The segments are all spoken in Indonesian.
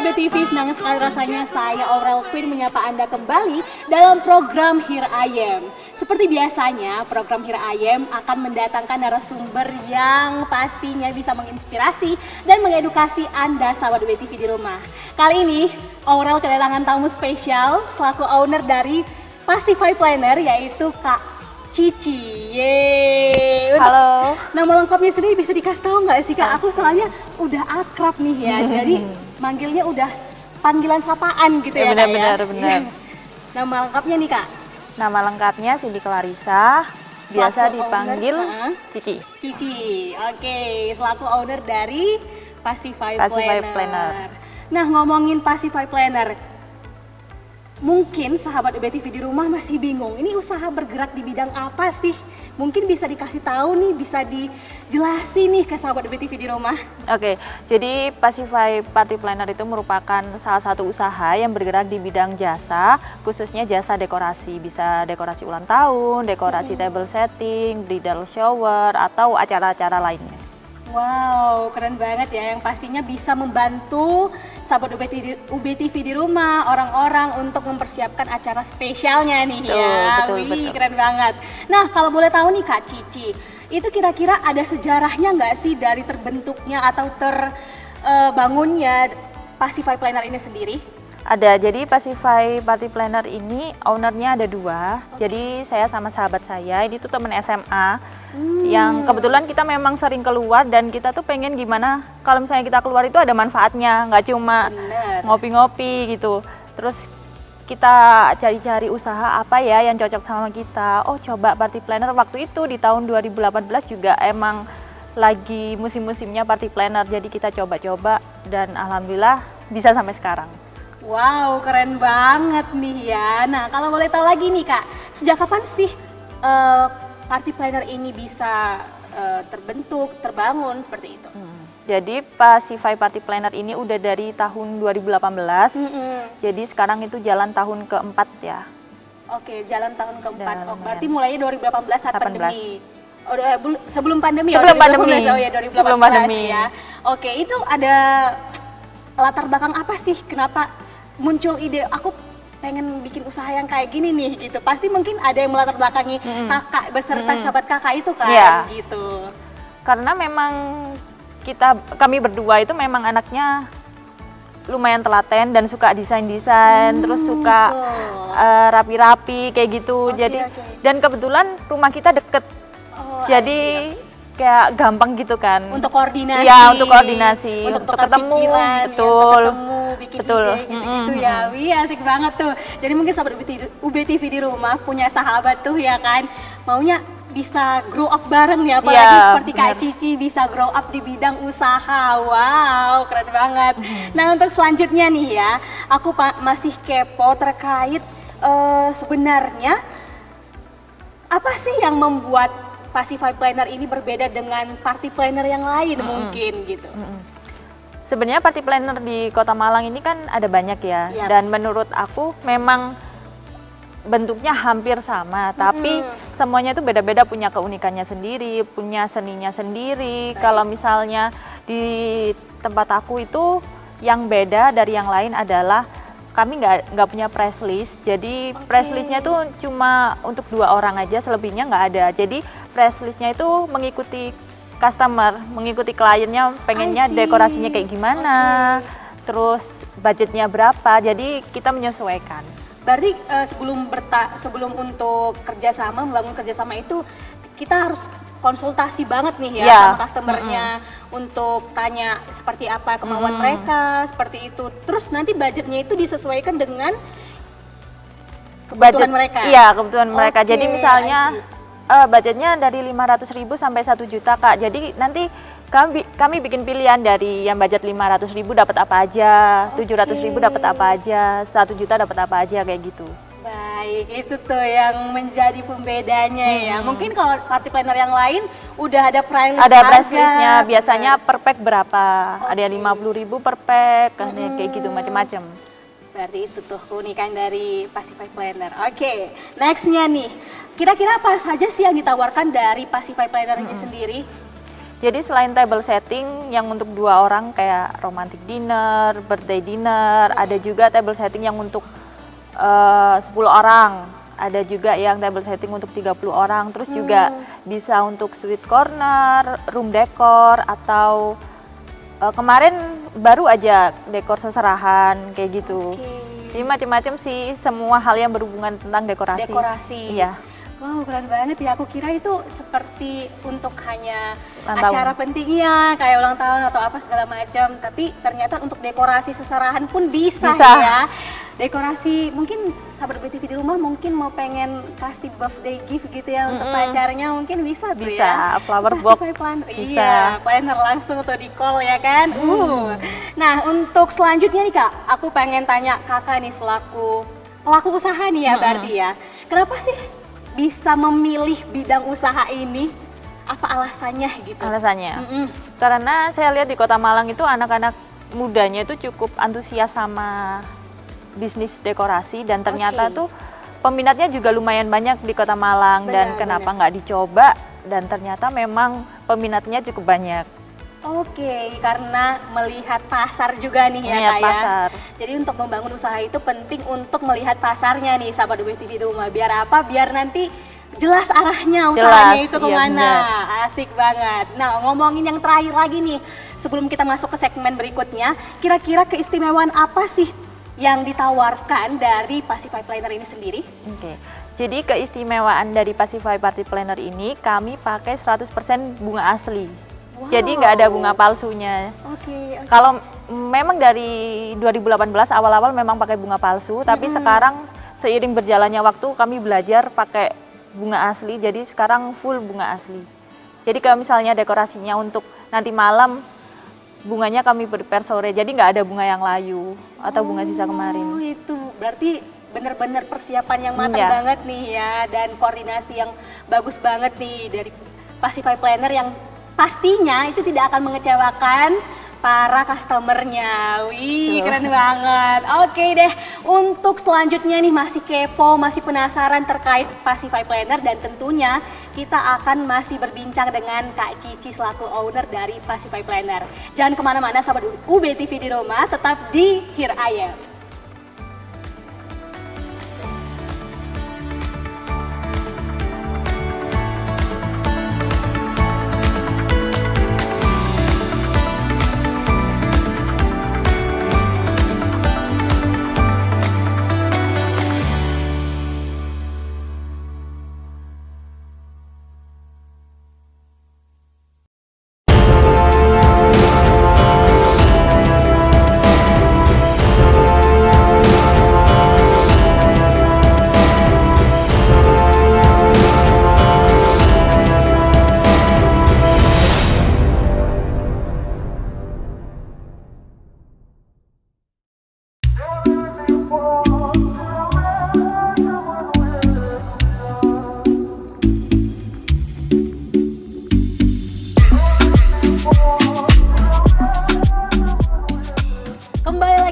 Sobat BTV, senang sekali rasanya saya Aurel Queen menyapa Anda kembali dalam program Here I Am. Seperti biasanya, program Here I Am akan mendatangkan narasumber yang pastinya bisa menginspirasi dan mengedukasi Anda sahabat BTV di rumah. Kali ini, Aurel kedatangan tamu spesial selaku owner dari Pacify Planner, yaitu Kak Cici. Yeay. Halo. Nama lengkapnya sendiri bisa dikasih tahu nggak sih Kak? Aku soalnya udah akrab nih ya, jadi manggilnya udah panggilan sapaan gitu ya, Kak ya? Benar. Nama lengkapnya nih Kak? Nama lengkapnya Cindy Clarissa, biasa Selaku dipanggil owner, Cici. Cici, oke. Selaku owner dari Pacify Planner. Nah, ngomongin Pacify Planner, mungkin sahabat UBTV di rumah masih bingung, ini usaha bergerak di bidang apa sih? Mungkin bisa dikasih tahu nih, bisa dijelasin nih ke sahabat UBTV di rumah. Oke, jadi Pacify Party Planner itu merupakan salah satu usaha yang bergerak di bidang jasa, khususnya jasa dekorasi. Bisa dekorasi ulang tahun, dekorasi table setting, bridal shower, atau acara-acara lainnya. Wow, keren banget ya, yang pastinya bisa membantu sahabat UBTV di rumah, orang-orang untuk mempersiapkan acara spesialnya nih. Betul. Keren banget. Nah, kalau boleh tahu nih Kak Cici, itu kira-kira ada sejarahnya nggak sih dari terbentuknya atau terbangunnya Pacify Planner ini sendiri? Ada, jadi Pacify Party Planner ini ownernya ada dua. Jadi saya sama sahabat saya, ini tuh temen SMA. Yang kebetulan kita memang sering keluar dan kita tuh pengen gimana kalau misalnya kita keluar itu ada manfaatnya, nggak cuma ngopi-ngopi gitu. Terus kita cari-cari usaha apa ya yang cocok sama kita. Oh, coba Party Planner. Waktu itu di tahun 2018 juga emang lagi musim-musimnya Party Planner, jadi kita coba-coba dan alhamdulillah bisa sampai sekarang. Wow, keren banget nih ya. Nah, kalau boleh tahu lagi nih Kak, sejak kapan sih Party Planner ini bisa terbentuk, terbangun seperti itu? Jadi Pacify Party Planner ini udah dari tahun 2018, jadi sekarang itu jalan tahun keempat ya. Oke, jalan tahun keempat. Udah Berarti mulainya 2018 saat 18. pandemi. Oh, sebelum pandemi Sebelum ya? pandemi. Oh ya, 2018 Sebelum pandemi. ya. Oke, itu ada latar belakang apa sih? Kenapa muncul ide, aku pengen bikin usaha yang kayak gini nih gitu. Pasti mungkin ada yang melatar belakangi kakak beserta sahabat kakak itu kan, gitu. Karena memang kami berdua itu memang anaknya lumayan telaten dan suka desain-desain, terus suka rapi-rapi kayak gitu. Jadi dan kebetulan rumah kita deket, jadi kayak gampang gitu kan. Untuk koordinasi. Iya, untuk koordinasi, untuk ketemu, pikiran, betul. Bikin betul. ide gitu-gitu ya. Wih, asik banget tuh. Jadi mungkin sahabat UBTV di rumah punya sahabat tuh ya kan, maunya bisa grow up bareng ya, apalagi seperti Kak Cici bisa grow up di bidang usaha. Wow, keren banget. Nah, untuk selanjutnya nih ya, aku masih kepo terkait sebenarnya apa sih yang membuat Pacify Planner ini berbeda dengan Party Planner yang lain mungkin gitu. Sebenarnya Party Planner di Kota Malang ini kan ada banyak ya, dan menurut aku memang bentuknya hampir sama, tapi semuanya itu beda-beda, punya keunikannya sendiri, punya seninya sendiri. Kalau misalnya di tempat aku itu yang beda dari yang lain adalah kami nggak punya press list, jadi press listnya tuh cuma untuk 2 orang aja, selebihnya nggak ada. Jadi press listnya itu mengikuti customer, mengikuti kliennya pengennya dekorasinya kayak gimana, terus budgetnya berapa, jadi kita menyesuaikan. Berarti sebelum untuk kerjasama, membangun kerjasama itu kita harus konsultasi banget nih ya sama customernya untuk tanya seperti apa kemauan mereka, seperti itu. Terus nanti budgetnya itu disesuaikan dengan kebutuhan mereka. Iya, kebutuhan mereka. Jadi misalnya budgetnya dari 500.000 sampai 1 juta Kak. Jadi nanti kami bikin pilihan dari yang budget 500.000 dapat apa aja, 700.000 dapat apa aja, 1 juta dapat apa aja kayak gitu. Baik, itu tuh yang menjadi pembedanya ya. Mungkin kalau Party Planner yang lain udah ada price list. Ada price listnya, biasanya per pack berapa? Ada yang 50.000 per pack, kayak gitu macam-macam. Berarti itu tuh keunikan dari Pacify Planner. Oke, nextnya nih, kira-kira apa saja sih yang ditawarkan dari Pacify Planner ini sendiri? Jadi selain table setting yang untuk 2 orang kayak romantic dinner, birthday dinner, ada juga table setting yang untuk 10 orang. Ada juga yang table setting untuk 30 orang. Terus juga bisa untuk suite corner, room decor, atau kemarin baru aja dekor seserahan kayak gitu. Jadi macam-macam sih, semua hal yang berhubungan tentang dekorasi. Dekorasi. Iya. Wow, keren banget ya. Aku kira itu seperti untuk hanya Ulang acara tahun. pentingnya, kayak ulang tahun atau apa segala macam. Tapi ternyata untuk dekorasi seserahan pun bisa. Ya. Dekorasi, mungkin sahabat BTV di rumah mungkin mau pengen kasih birthday gift gitu ya untuk pacarnya, mungkin bisa tuh ya. Bisa, flower box. Planner. Bisa. Iya, planner langsung tuh di call ya kan. Nah, untuk selanjutnya nih Kak, aku pengen tanya Kakak nih selaku pelaku usaha nih ya berarti ya. Kenapa sih bisa memilih bidang usaha ini? Apa alasannya gitu? Alasannya? Karena saya lihat di Kota Malang itu anak-anak mudanya itu cukup antusias sama bisnis dekorasi, dan ternyata tuh peminatnya juga lumayan banyak di Kota Malang. Dan kenapa nggak dicoba, dan ternyata memang peminatnya cukup banyak. Oke, karena melihat pasar juga nih ya Kak pasar. Jadi untuk membangun usaha itu penting untuk melihat pasarnya nih sahabat BTV di rumah. Biar apa? Biar nanti jelas arahnya usahanya itu kemana. Iya, asik banget. Nah, ngomongin yang terakhir lagi nih, sebelum kita masuk ke segmen berikutnya, kira-kira keistimewaan apa sih yang ditawarkan dari Pacify Planner ini sendiri? Oke. Jadi keistimewaan dari Pacify Party Planner ini, kami pakai 100% bunga asli. Jadi nggak ada bunga palsunya. Kalau memang dari 2018 awal-awal memang pakai bunga palsu, tapi sekarang seiring berjalannya waktu kami belajar pakai bunga asli, jadi sekarang full bunga asli. Jadi kalau misalnya dekorasinya untuk nanti malam, bunganya kami prepare sore, jadi nggak ada bunga yang layu atau bunga sisa kemarin. Itu berarti benar-benar persiapan yang matang banget nih ya, dan koordinasi yang bagus banget nih dari Pacify Planner yang pastinya itu tidak akan mengecewakan para customernya. Wih, keren banget. Oke deh, untuk selanjutnya nih masih kepo, masih penasaran terkait Pacify Planner, dan tentunya kita akan masih berbincang dengan Kak Cici selaku owner dari Pacify Planner. Jangan kemana-mana sahabat UBTV di rumah, tetap di Here I Am.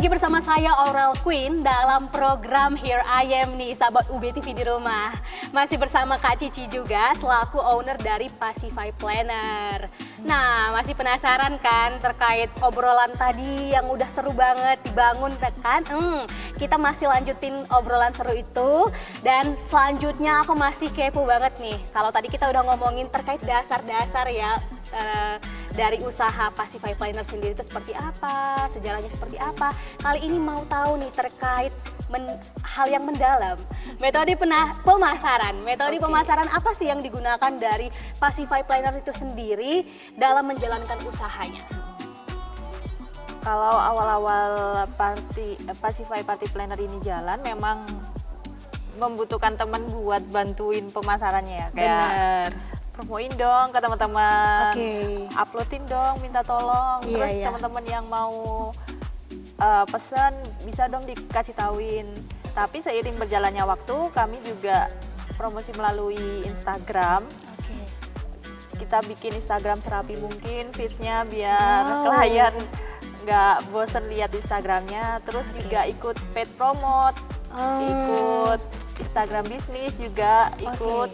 Bersama saya Aurel Queen dalam program Here I Am nih sahabat UBTV di rumah. Masih bersama Kak Cici juga selaku owner dari Pacify Planner. Nah, masih penasaran kan terkait obrolan tadi yang udah seru banget dibangun kan? Kita masih lanjutin obrolan seru itu, dan selanjutnya aku masih kepo banget nih. Kalau tadi kita udah ngomongin terkait dasar-dasar ya dari usaha Pacify Planner sendiri itu seperti apa, sejarahnya seperti apa. Kali ini mau tahu nih terkait hal yang mendalam, metode pemasaran. Metode pemasaran apa sih yang digunakan dari Pacify Planner itu sendiri dalam menjalankan usahanya? Kalau awal-awal Pacify Party Planner ini jalan, memang membutuhkan teman buat bantuin pemasarannya. Kayak promoin dong ke teman-teman, uploadin dong, minta tolong. Terus teman-teman yang mau pesan bisa dong dikasih tauin. Tapi seiring berjalannya waktu, kami juga promosi melalui Instagram. Kita bikin Instagram serapi mungkin feed-nya biar klien nggak bosen lihat Instagramnya. Terus juga ikut paid promote, ikut Instagram bisnis juga ikut.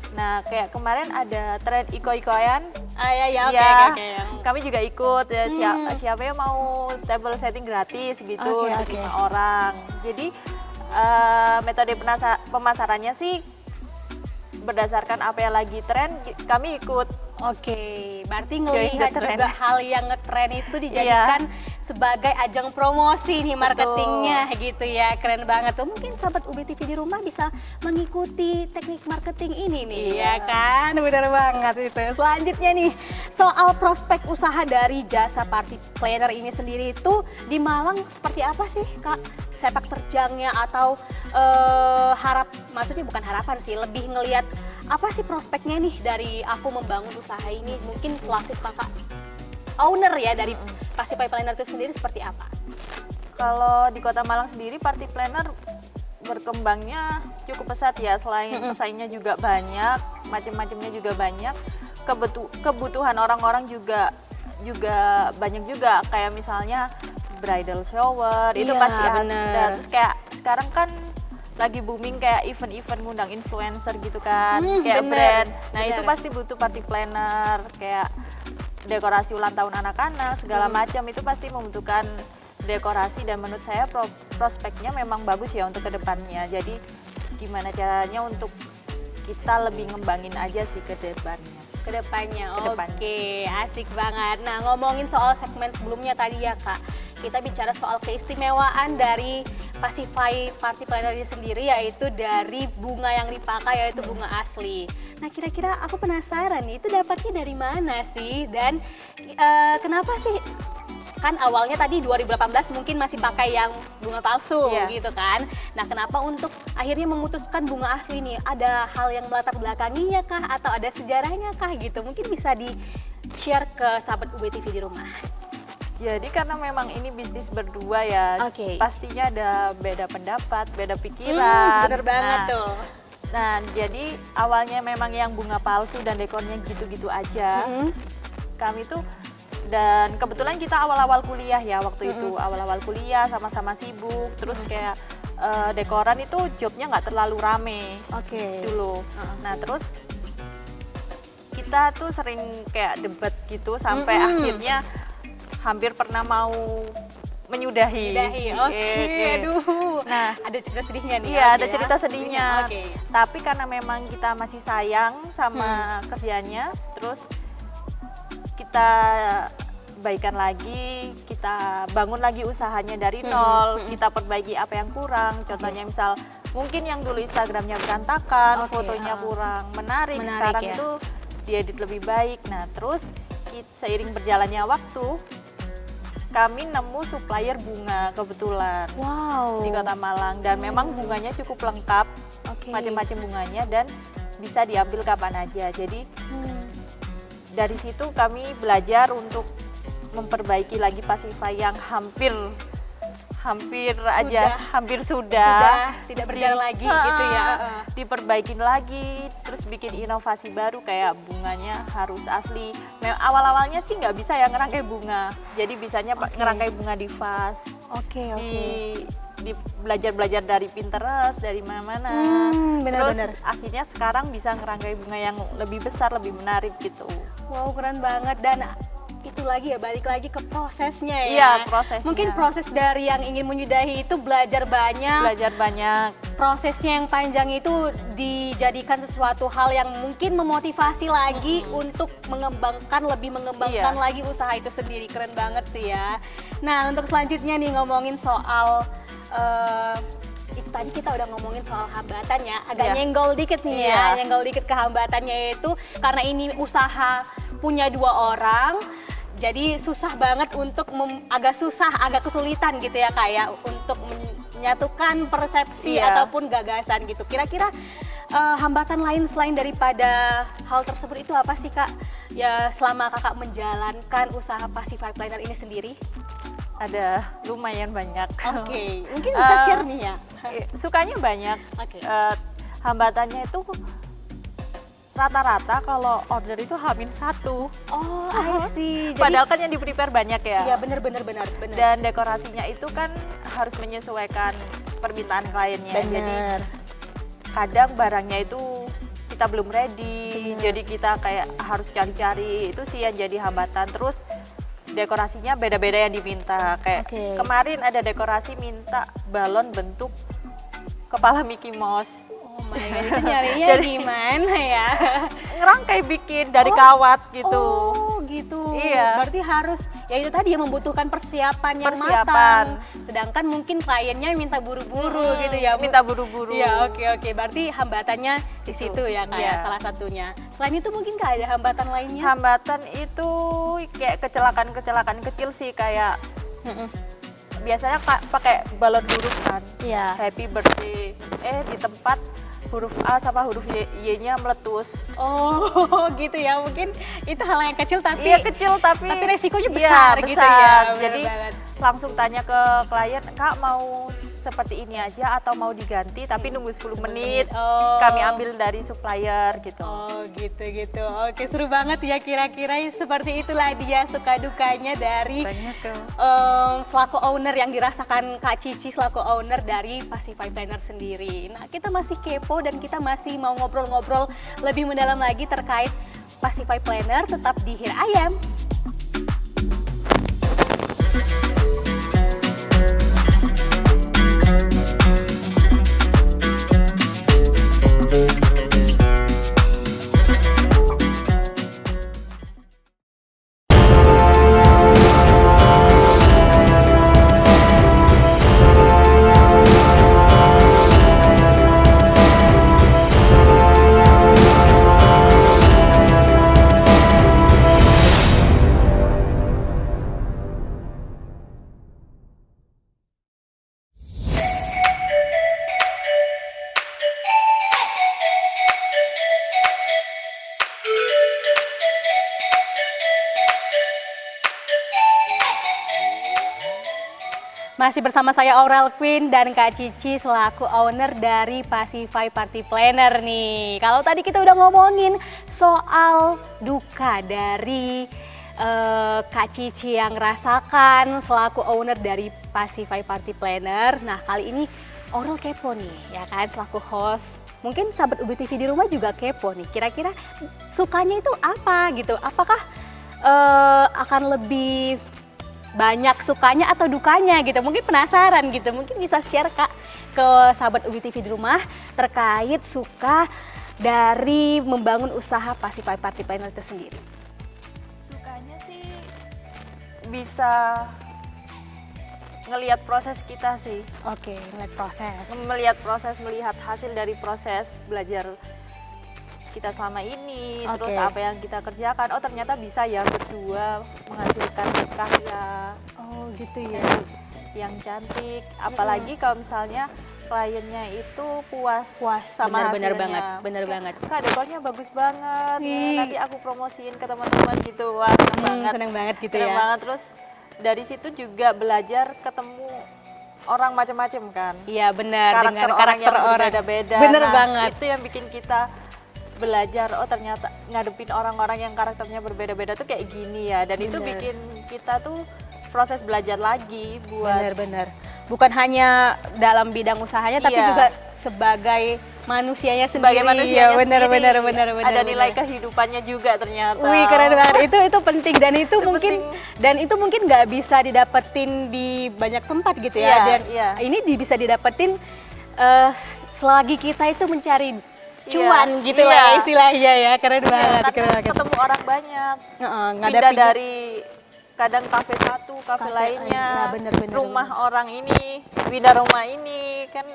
Nah, kayak kemarin ada tren iko-ikoyan, Ya, oke, Ya, oke. kami juga ikut ya, siapa yang mau table setting gratis gitu Oke, untuk oke. 5 orang. Jadi metode pemasarannya sih berdasarkan apa yang lagi tren, kami ikut. Oke, berarti Join ngelihat the trend. juga hal yang ngetren itu dijadikan sebagai ajang promosi nih marketingnya gitu ya. Keren banget tuh. Mungkin sahabat UBTV di rumah bisa mengikuti teknik marketing ini nih ya kan. Bener banget itu. Selanjutnya nih, soal prospek usaha dari jasa party planner ini sendiri itu di Malang seperti apa sih Kak? Sepak terjangnya atau maksudnya bukan harapan sih, lebih ngelihat apa sih prospeknya nih dari aku membangun usaha ini, mungkin selaku kakak owner ya dari Passify Planner itu sendiri seperti apa? Kalau di Kota Malang sendiri party planner berkembangnya cukup pesat ya, selain pesaingnya juga banyak, macam-macamnya juga banyak, kebutuhan orang-orang juga banyak juga, kayak misalnya bridal shower itu Iya, pasti ada. bener. Terus kayak sekarang kan lagi booming kayak event-event ngundang influencer gitu kan, kayak bener, brand. Nah bener. itu pasti butuh party planner, kayak dekorasi ulang tahun anak-anak segala macam itu pasti membutuhkan dekorasi, dan menurut saya prospeknya memang bagus ya untuk kedepannya. Jadi gimana caranya untuk kita lebih ngembangin aja sih ke depannya. Kedepannya, Kedepannya. Oke, asik banget. Nah, ngomongin soal segmen sebelumnya tadi ya Kak, kita bicara soal keistimewaan dari Passify Party Planner ini sendiri, yaitu dari bunga yang dipakai, yaitu bunga asli. Nah, kira-kira aku penasaran nih, itu dapatnya dari mana sih? Dan kenapa sih? Kan awalnya tadi 2018 mungkin masih pakai yang bunga palsu gitu kan. Nah, kenapa untuk akhirnya memutuskan bunga asli nih? Ada hal yang melatar belakanginya kah? Atau ada sejarahnya kah gitu? Mungkin bisa di-share ke sahabat UBTV di rumah. Jadi karena memang ini bisnis berdua ya, pastinya ada beda pendapat, beda pikiran. Bener banget tuh. Nah, jadi awalnya memang yang bunga palsu dan dekornya gitu-gitu aja. Kami tuh, dan kebetulan kita awal-awal kuliah ya waktu itu, awal-awal kuliah sama-sama sibuk, terus kayak dekoran itu jobnya nggak terlalu rame dulu. Nah terus kita tuh sering kayak debat gitu sampai akhirnya hampir pernah mau menyudahi. Aduh. Nah, ada cerita sedihnya nih. Iya, ada cerita sedihnya. Oke. Tapi karena memang kita masih sayang sama kerjanya, terus kita baikan lagi, kita bangun lagi usahanya dari nol, kita perbaiki apa yang kurang. Contohnya misal mungkin yang dulu Instagramnya berantakan, fotonya kurang menarik, sekarang ya. itu diedit lebih baik. Nah, terus seiring berjalannya waktu, kami nemu supplier bunga kebetulan di Kota Malang, dan memang bunganya cukup lengkap, macam-macam bunganya, dan bisa diambil kapan aja. Jadi dari situ kami belajar untuk memperbaiki lagi Passify yang hampir sudah tidak berjalan lagi gitu ya. Diperbaikin lagi, terus bikin inovasi baru kayak bunganya harus asli. Awal-awalnya sih nggak bisa ya ngerangkai bunga, jadi bisanya ngerangkai bunga di vas. Di belajar dari Pinterest, dari mana-mana. Terus akhirnya sekarang bisa ngerangkai bunga yang lebih besar, lebih menarik gitu. Wow, keren banget. Dan itu lagi ya, balik lagi ke prosesnya ya. Iya, prosesnya. Mungkin proses dari yang ingin menyudahi itu belajar banyak. Prosesnya yang panjang itu dijadikan sesuatu hal yang mungkin memotivasi lagi untuk lebih mengembangkan lagi usaha itu sendiri. Keren banget sih ya. Nah, untuk selanjutnya nih ngomongin soal itu tadi kita udah ngomongin soal hambatannya, agak nyenggol dikit nih ya, nyenggol dikit ke hambatannya, itu karena ini usaha punya 2 orang, jadi susah banget untuk agak kesulitan gitu ya kayak untuk menyatukan persepsi ataupun gagasan gitu. Kira-kira hambatan lain selain daripada hal tersebut itu apa sih Kak? Ya selama Kakak menjalankan usaha Passify Planner ini sendiri? Ada lumayan banyak. Mungkin bisa share nih ya. Sukanya banyak. Hambatannya itu rata-rata kalau order itu H-1. I see. Padahal kan yang di-prepare banyak ya. Iya, benar. Dan dekorasinya itu kan harus menyesuaikan permintaan kliennya. Jadi kadang barangnya itu kita belum ready, jadi kita kayak harus cari-cari, itu sih yang jadi hambatan. Terus dekorasinya beda-beda yang diminta, kayak kemarin ada dekorasi minta balon bentuk kepala Mickey Mouse. Oh my God, itu nyarinya gimana ya? Ngerangkai bikin dari kawat gitu. Oh gitu. Iya. Berarti harus, ya itu tadi ya, membutuhkan persiapan yang matang. Sedangkan mungkin kliennya minta buru-buru gitu ya, Bu? Minta buru-buru. Ya oke. Berarti hambatannya di situ ya kayak salah satunya. Selain itu mungkin nggak ada hambatan lainnya? Hambatan itu kayak kecelakaan kecil sih, kayak biasanya pakai balon huruf kan. Iya. Happy birthday. Di tempat huruf A sama huruf Y-nya meletus. Oh gitu ya, mungkin itu hal yang kecil tapi kecil tapi resikonya besar, gitu ya. Jadi langsung tanya ke klien, Kak mau seperti ini aja atau mau diganti tapi nunggu 10 menit. Kami ambil dari supplier gitu. Oh gitu. Oke, seru banget ya, kira-kira seperti itulah dia suka dukanya dari selaku owner yang dirasakan Kak Cici selaku owner dari Pasify Planner sendiri. Nah, kita masih kepo dan kita masih mau ngobrol-ngobrol lebih mendalam lagi terkait Pasify Planner, tetap di Here I Am. Masih bersama saya Aurel Queen dan Kak Cici selaku owner dari Pasify Party Planner nih. Kalau tadi kita udah ngomongin soal duka dari Kak Cici yang rasakan selaku owner dari Pasify Party Planner. Nah, kali ini Aurel kepo nih, ya kan, selaku host. Mungkin sahabat UBTV di rumah juga kepo nih. Kira-kira sukanya itu apa gitu? Apakah akan lebih banyak sukanya atau dukanya gitu? Mungkin penasaran gitu. Mungkin bisa share Kak ke sahabat UBTV di rumah terkait suka dari membangun usaha Pasify Party Planner itu sendiri. Sukanya sih bisa ngelihat proses kita sih. Oke, Melihat proses, melihat hasil dari proses belajar kita selama ini, terus apa yang kita kerjakan. Oh, ternyata bisa ya berdua menghasilkan karya. Oh, gitu ya. Yang cantik. Apalagi kalau misalnya kliennya itu puas sama bener hasilnya. banget. Kak, dekornya bagus banget. Nanti aku promosiin ke teman-teman gitu. Wah, seneng banget gitu seneng ya. banget. Terus dari situ juga belajar ketemu orang macam-macam kan. Iya, benar. Karakter orang yang berbeda-beda. Bener banget. Itu yang bikin kita belajar, oh ternyata ngadepin orang-orang yang karakternya berbeda-beda tuh kayak gini ya. Dan itu bikin kita tuh proses belajar lagi buat bener. Bukan hanya dalam bidang usahanya, tapi juga sebagai manusianya sendiri. Bener. Ada nilai kehidupannya juga ternyata. Wih, keren banget. Itu penting dan itu mungkin nggak bisa didapetin di banyak tempat gitu ya. Dan ini bisa didapetin selagi kita itu mencari cuan gitu lah istilahnya ya. Keren banget. Ketemu orang banyak. Pindah dari kadang kafe satu, kafe lainnya, bener. rumah orang ini, pindah rumah ini, kan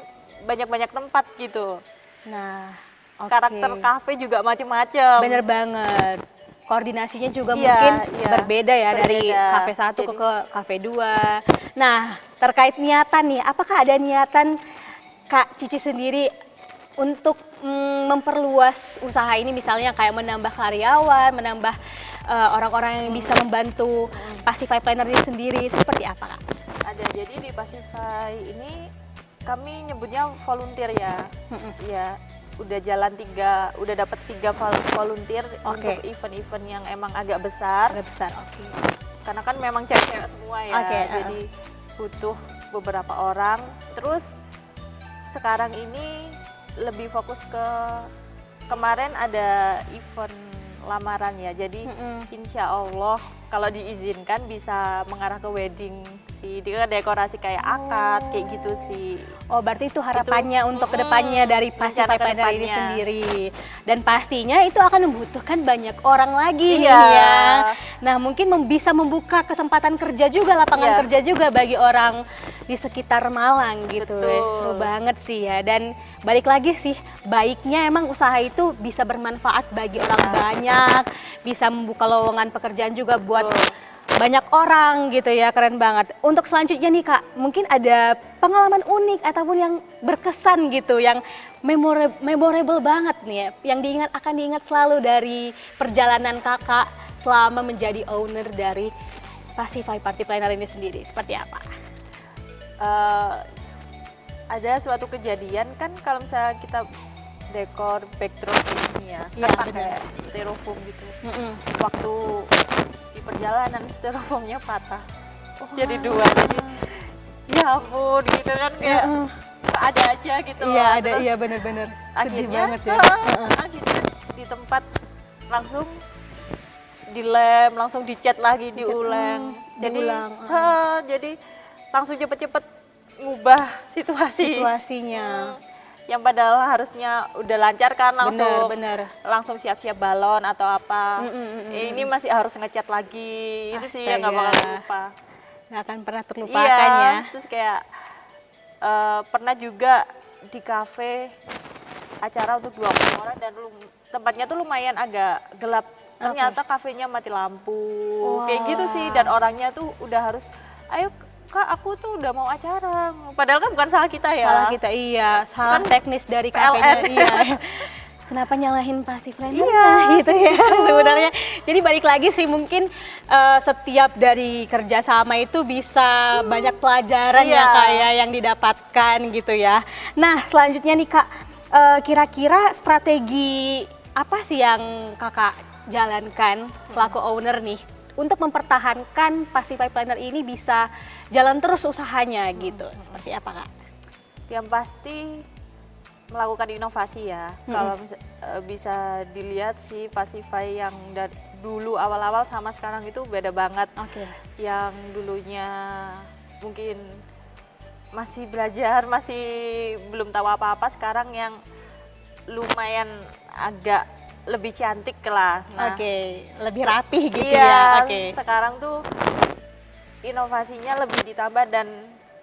banyak-banyak tempat gitu. Nah, karakter kafe juga macam-macam. Bener banget. Koordinasinya juga mungkin berbeda ya, dari kafe satu ke kafe 2. Nah, terkait niatan nih, apakah ada niatan Kak Cici sendiri untuk memperluas usaha ini, misalnya kayak menambah karyawan, menambah orang-orang yang bisa membantu Pasify Planner ini sendiri, itu seperti apa Kak? Ada, jadi di Pasify ini kami nyebutnya volunteer ya. Ya, udah jalan udah dapat 3 volunteer untuk event-event yang emang agak besar. Karena kan memang cewek-cewek semua ya, jadi butuh beberapa orang. Terus sekarang ini lebih fokus ke kemarin ada event lamaran ya, jadi insya Allah kalau diizinkan bisa mengarah ke wedding sih, dia dekorasi kayak akad kayak gitu sih. Oh, berarti itu harapannya untuk kedepannya dari Passify Planner ini sendiri. Dan pastinya itu akan membutuhkan banyak orang lagi nih ya. Nah, mungkin bisa membuka kesempatan kerja juga, lapangan kerja juga bagi orang di sekitar Malang gitu. Seru banget sih ya. Dan balik lagi sih, baiknya emang usaha itu bisa bermanfaat bagi orang banyak, bisa membuka lowongan pekerjaan juga buat banyak orang gitu ya, keren banget. Untuk selanjutnya nih Kak, mungkin ada pengalaman unik ataupun yang berkesan gitu, yang memorable banget nih ya, yang akan diingat selalu dari perjalanan Kakak selama menjadi owner dari Passify Party Planner ini sendiri, seperti apa? Ada suatu kejadian kan, kalau misalnya kita dekor backdrop ini ya, kan pakai styrofoam gitu. Waktu di perjalanan styrofoamnya patah, jadi dua, jadi ya ampun gitu kan, kayak ada aja gitu. Iya ada, iya bener-bener sedih banget ya. Akhirnya di tempat langsung dilem, langsung dicat lagi, diulang, jadi langsung cepet-cepet ngubah situasinya. Yang padahal harusnya udah lancar kan, langsung siap-siap balon atau apa. Ini masih harus ngecat lagi. Itu sih yang nggak bakal lupa. Nggak akan pernah terlupakan ya. Terus kayak pernah juga di kafe acara untuk 20 orang dan tempatnya tuh lumayan agak gelap. Ternyata kafenya mati lampu. Kayak gitu sih, dan orangnya tuh udah harus, ayo Kak, aku tuh udah mau acara. Padahal kan bukan salah kita ya. Salah kita, iya. Salah kan teknis dari kafenya, iya. Kenapa nyalahin Party Planner gitu ya sebenarnya. Jadi balik lagi sih, mungkin setiap dari kerjasama itu bisa banyak pelajaran ya Kak ya yang didapatkan gitu ya. Nah, selanjutnya nih Kak, kira-kira strategi apa sih yang Kakak jalankan selaku owner nih untuk mempertahankan Passify Planner ini bisa jalan terus usahanya gitu? Seperti apa Kak? Yang pasti melakukan inovasi ya. Kalau bisa dilihat sih, Passify yang dari dulu awal-awal sama sekarang itu beda banget. Yang dulunya mungkin masih belajar, masih belum tahu apa-apa, sekarang yang lumayan agak lebih cantik lah. Nah, lebih rapi gitu ya. Sekarang tuh inovasinya lebih ditambah, dan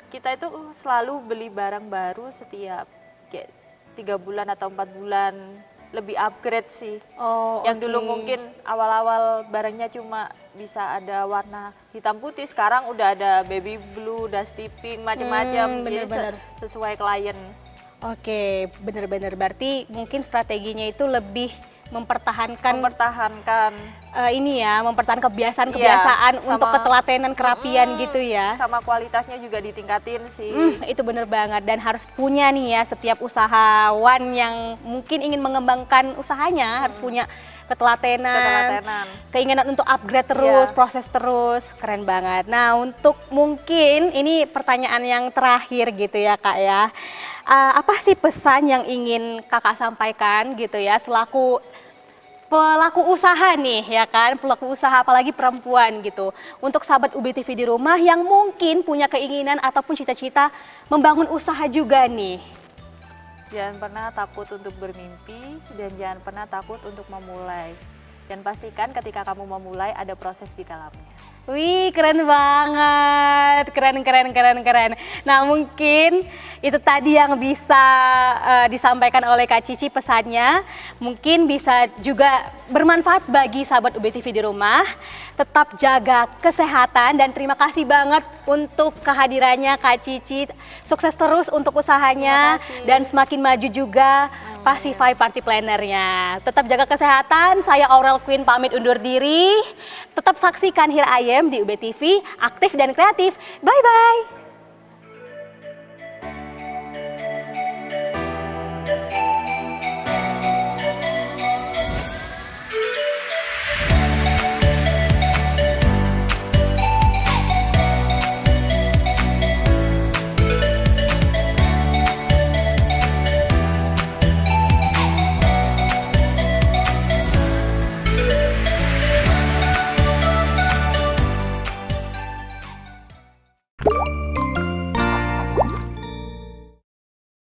kita itu selalu beli barang baru setiap kayak 3 bulan atau 4 bulan, lebih upgrade sih. Yang dulu mungkin awal-awal barangnya cuma bisa ada warna hitam putih, sekarang udah ada baby blue, dusty pink, macam-macam, jadi sesuai klien. Bener-bener, berarti mungkin strateginya itu lebih mempertahankan kebiasaan untuk ketelatenan, kerapian gitu ya. Sama kualitasnya juga ditingkatin sih. Itu bener banget, dan harus punya nih ya, setiap usahawan yang mungkin ingin mengembangkan usahanya harus punya ketelatenan, keinginan untuk upgrade terus, proses terus, keren banget. Nah, untuk mungkin ini pertanyaan yang terakhir gitu ya Kak ya. Apa sih pesan yang ingin Kakak sampaikan gitu ya selaku pelaku usaha nih ya kan, pelaku usaha apalagi perempuan gitu, untuk sahabat UBTV di rumah yang mungkin punya keinginan ataupun cita-cita membangun usaha juga nih? Jangan pernah takut untuk bermimpi, dan jangan pernah takut untuk memulai. Dan pastikan ketika kamu memulai ada proses di dalamnya. Wih, keren banget, keren. Nah, mungkin itu tadi yang bisa disampaikan oleh Kak Cici pesannya. Mungkin bisa juga bermanfaat bagi sahabat UBTV di rumah. Tetap jaga kesehatan, dan terima kasih banget untuk kehadirannya Kak Cici. Sukses terus untuk usahanya, dan semakin maju juga Passify Party Planner-nya. Tetap jaga kesehatan. Saya Aurel Queen pamit undur diri. Tetap saksikan Here I Am di UBTV, aktif dan kreatif. Bye-bye.